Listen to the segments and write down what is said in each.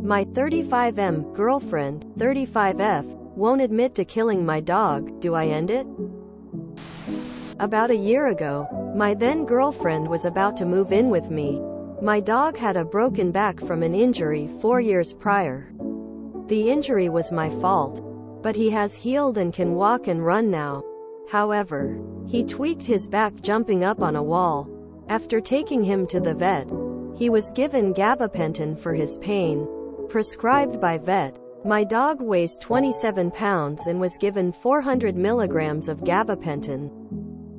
My 35M girlfriend, 35F, won't admit to killing my dog. Do I end it? About a year ago, my then girlfriend was about to move in with me. My dog had a broken back from an injury 4 years prior. The injury was my fault, but he has healed and can walk and run now. However, he tweaked his back jumping up on a wall. After taking him to the vet, he was given gabapentin for his pain, prescribed by vet. My dog weighs 27 pounds and was given 400 milligrams of gabapentin,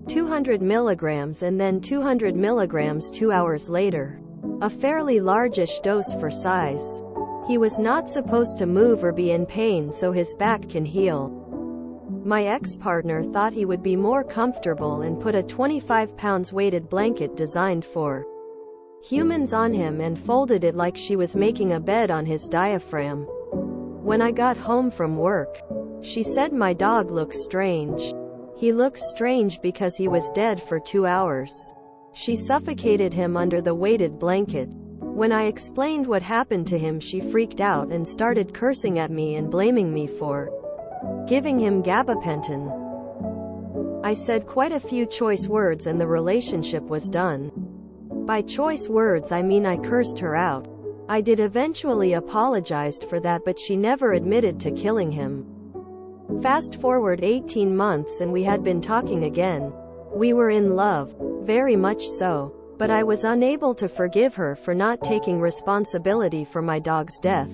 200 milligrams and then 200 milligrams 2 hours later. A fairly largish dose for size. He was not supposed to move or be in pain so his back can heal. My ex-partner thought he would be more comfortable and put a 25 pounds weighted blanket designed for humans on him and folded it like she was making a bed on his diaphragm. When I got home from work, she said my dog looks strange. He looks strange because he was dead for 2 hours. She suffocated him under the weighted blanket. When I explained what happened to him, she freaked out and started cursing at me and blaming me for giving him gabapentin. I said quite a few choice words and the relationship was done. By choice words I mean I cursed her out. I did eventually apologized for that, but she never admitted to killing him. Fast forward 18 months and we had been talking again. We were in love, very much so, but I was unable to forgive her for not taking responsibility for my dog's death.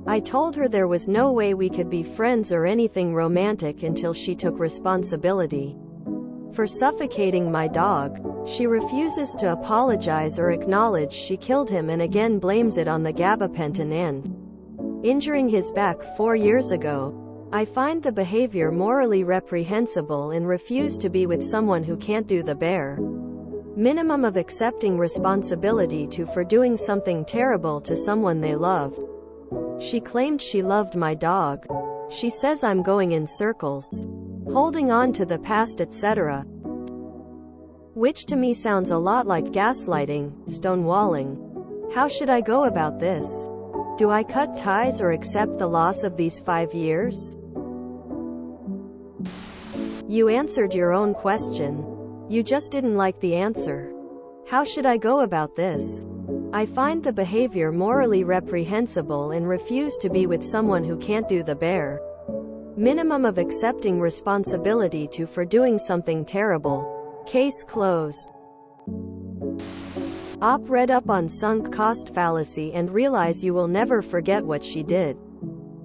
I told her there was no way we could be friends or anything romantic until she took responsibility for suffocating my dog. She refuses to apologize or acknowledge she killed him and again blames it on the gabapentin and injuring his back 4 years ago. I find the behavior morally reprehensible and refuse to be with someone who can't do the bare minimum of accepting responsibility for doing something terrible to someone they loved. She claimed she loved my dog. She says I'm going in circles, holding on to the past, etc. Which to me sounds a lot like gaslighting, stonewalling. How should I go about this? Do I cut ties or accept the loss of these 5 years? You answered your own question. You just didn't like the answer. How should I go about this? I find the behavior morally reprehensible and refuse to be with someone who can't do the bare minimum of accepting responsibility for doing something terrible. Case closed. Op read up on sunk cost fallacy and realize you will never forget what she did.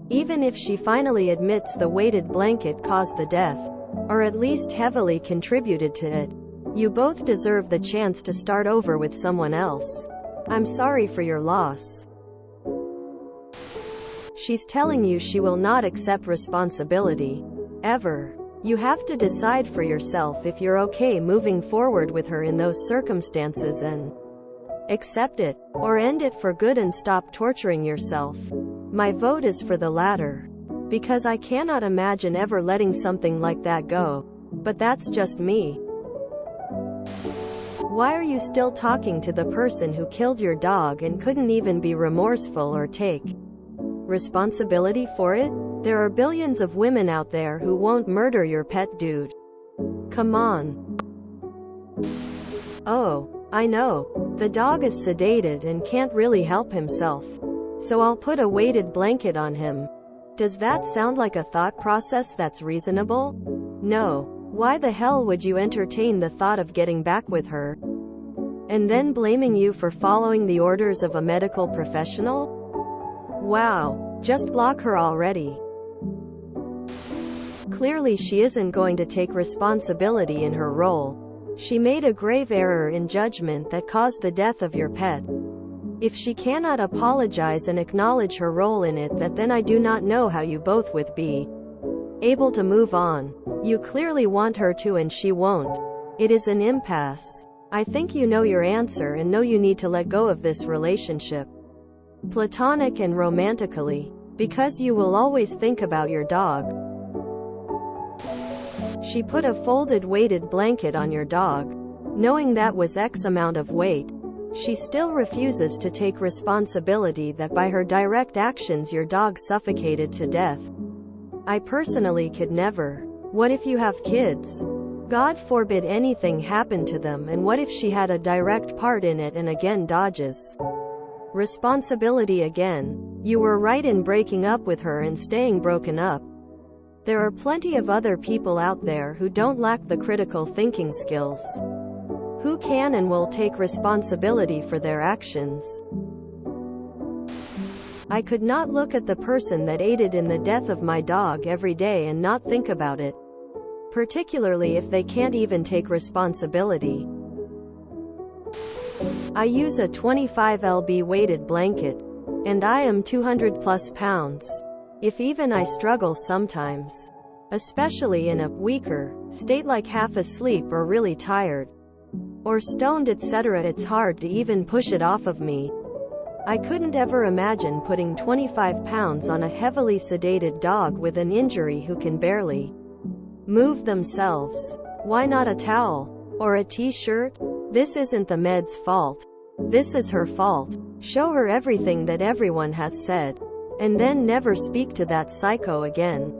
Even if she finally admits the weighted blanket caused the death, or at least heavily contributed to it, you both deserve the chance to start over with someone else. I'm sorry for your loss. She's telling you she will not accept responsibility. Ever. You have to decide for yourself if you're okay moving forward with her in those circumstances and accept it, or end it for good and stop torturing yourself. My vote is for the latter. Because I cannot imagine ever letting something like that go. But that's just me. Why are you still talking to the person who killed your dog and couldn't even be remorseful or take responsibility for it? There are billions of women out there who won't murder your pet, dude. Come on. Oh, I know. The dog is sedated and can't really help himself. So I'll put a weighted blanket on him. Does that sound like a thought process that's reasonable? No. Why the hell would you entertain the thought of getting back with her and then blaming you for following the orders of a medical professional? Wow. Just block her already. Clearly she isn't going to take responsibility in her role. She made a grave error in judgment that caused the death of your pet. If she cannot apologize and acknowledge her role in it, then I do not know how you both would be able to move on. You clearly want her to and she won't. It is an impasse. I think you know your answer and know you need to let go of this relationship. Platonic and romantically. Because you will always think about your dog. She put a folded weighted blanket on your dog, knowing that was X amount of weight. She still refuses to take responsibility that by her direct actions your dog suffocated to death. I personally could never. What if you have kids? God forbid anything happened to them, and what if she had a direct part in it and again dodges responsibility again? You were right in breaking up with her and staying broken up. There are plenty of other people out there who don't lack the critical thinking skills, who can and will take responsibility for their actions. I could not look at the person that aided in the death of my dog every day and not think about it, particularly if they can't even take responsibility. I use a 25 lb weighted blanket, and I am 200 plus pounds. If even I struggle sometimes, especially in a weaker state like half asleep or really tired or stoned etc., it's hard to even push it off of me. I couldn't ever imagine putting 25 pounds on a heavily sedated dog with an injury who can barely move themselves. Why not a towel? Or a t-shirt? This isn't the med's fault. This is her fault. Show her everything that everyone has said, and then never speak to that psycho again.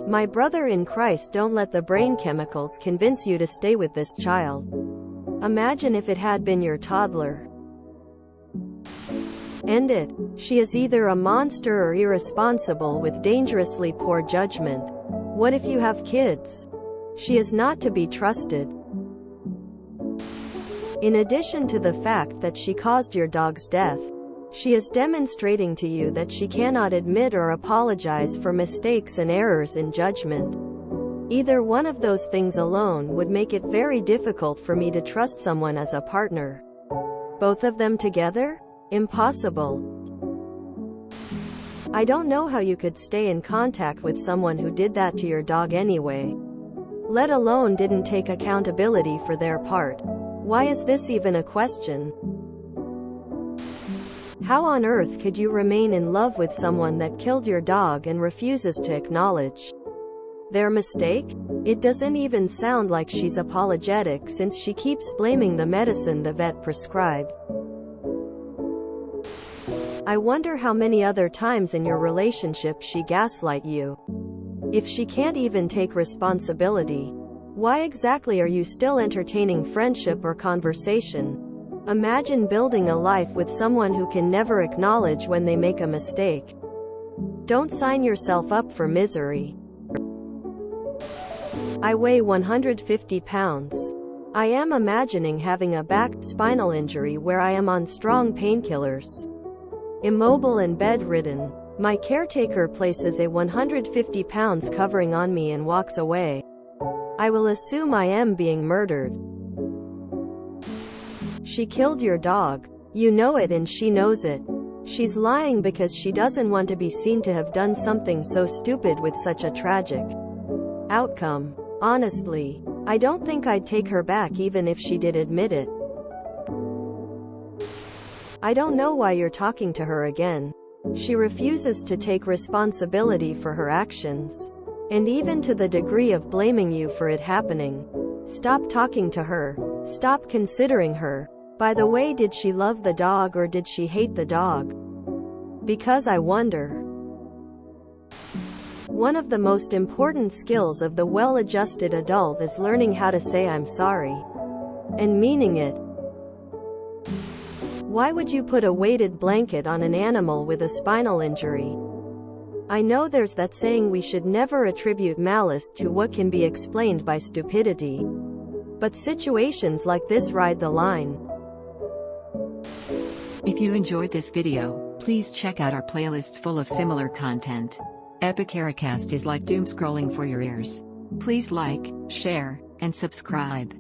My brother in Christ, don't let the brain chemicals convince you to stay with this child. Imagine if it had been your toddler. End it. She is either a monster or irresponsible with dangerously poor judgment. What if you have kids? She is not to be trusted. In addition to the fact that she caused your dog's death, she is demonstrating to you that she cannot admit or apologize for mistakes and errors in judgment. Either one of those things alone would make it very difficult for me to trust someone as a partner. Both of them together? Impossible. I don't know how you could stay in contact with someone who did that to your dog anyway, let alone didn't take accountability for their part. Why is this even a question? How on earth could you remain in love with someone that killed your dog and refuses to acknowledge their mistake? It doesn't even sound like she's apologetic, since she keeps blaming the medicine the vet prescribed. I wonder how many other times in your relationship she gaslight you. If she can't even take responsibility, why exactly are you still entertaining friendship or conversation? Imagine building a life with someone who can never acknowledge when they make a mistake. Don't sign yourself up for misery. I weigh 150 pounds. I am imagining having a back, spinal injury where I am on strong painkillers, immobile and bedridden. My caretaker places a 150 pounds covering on me and walks away. I will assume I am being murdered. She killed your dog. You know it and she knows it. She's lying because she doesn't want to be seen to have done something so stupid with such a tragic outcome. Honestly, I don't think I'd take her back even if she did admit it. I don't know why you're talking to her again. She refuses to take responsibility for her actions, and even to the degree of blaming you for it happening. Stop talking to her. Stop considering her. By the way, did she love the dog or did she hate the dog? Because I wonder. One of the most important skills of the well-adjusted adult is learning how to say I'm sorry, and meaning it. Why would you put a weighted blanket on an animal with a spinal injury? I know there's that saying we should never attribute malice to what can be explained by stupidity, but situations like this ride the line. If you enjoyed this video, please check out our playlists full of similar content. Epicaricast is like doom scrolling for your ears. Please like, share, and subscribe.